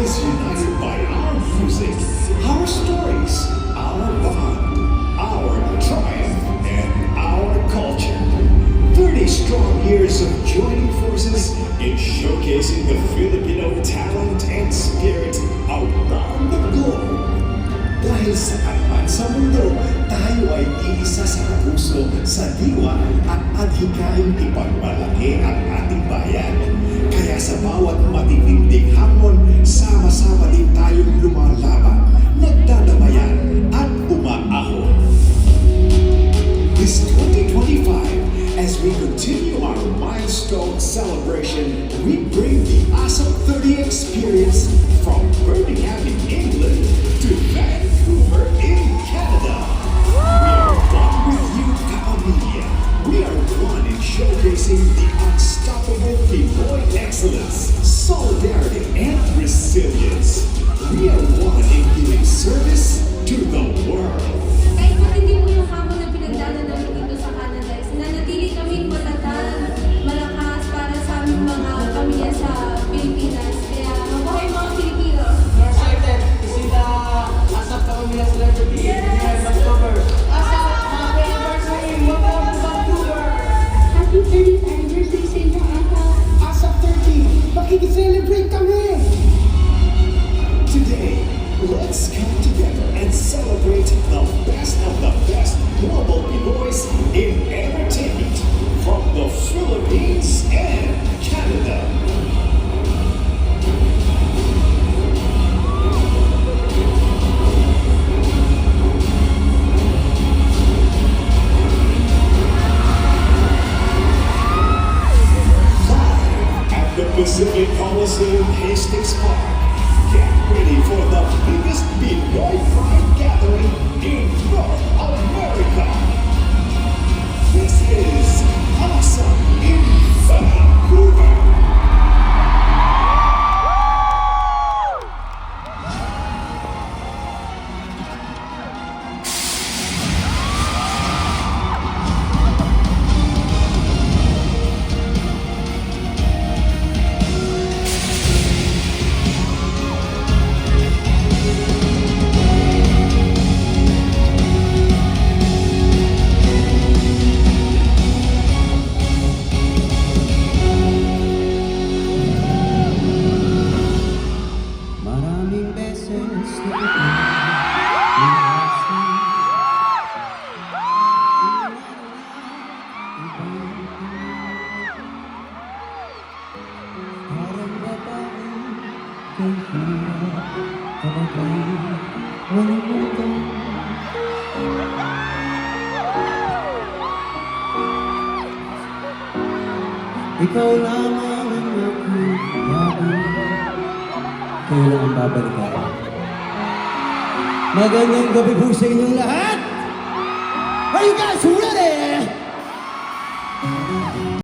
always united by our music, our stories, our bond, our triumph, and our culture. 30 strong years of joining forces in showcasing the Filipino talent and spirit around the globe. Dahil sa man sa mundo, tayo ay iisa sa puso, sa diwa at adhikayong ipagmalaki ang ating bayan. Kaya sa bawat matitinding hamon, sama-sama din tayong lumalaban, nagdadamayan at umaahon. This 2025, as we continue our milestone celebration, we bring the ASAP 30 experience from Birmingham in England to Vancouver in Canada. We are one with you, Kapamilya. We are one in showcasing the unstoppable Pinoy excellence, solidarity, and resilience. We are one in giving service to the world. Kahit matindi po yung hamon na pinagdaanan namin dito sa Canada, nanatili kami matatag, malakas para sa aming mga pamilya sa Pilipinas. Kaya mabuhay mga Pilipino! We're excited to see the ASAP Kapamilya celebrity in Vancouver. ASAP, happy anniversary! Welcome to Vancouver! Happy 30th anniversary sa inyo, ASAP 30, makikiselebrate kami! Today, let's come together and celebrate the best of the best global Pinoys in entertainment from the Philippines and Canada. Live at the Pacific Coliseum Hastings Park. Get ready for the biggest Pinoy Pride gathering in North America. This is Awesome in Vancouver. Maraming beses na ito parang babae kay hirap talagay walang mundo. Ikaw lamang ang aking kailangan babalikan. Magandang gabi po sa inyong lahat! Are you guys ready?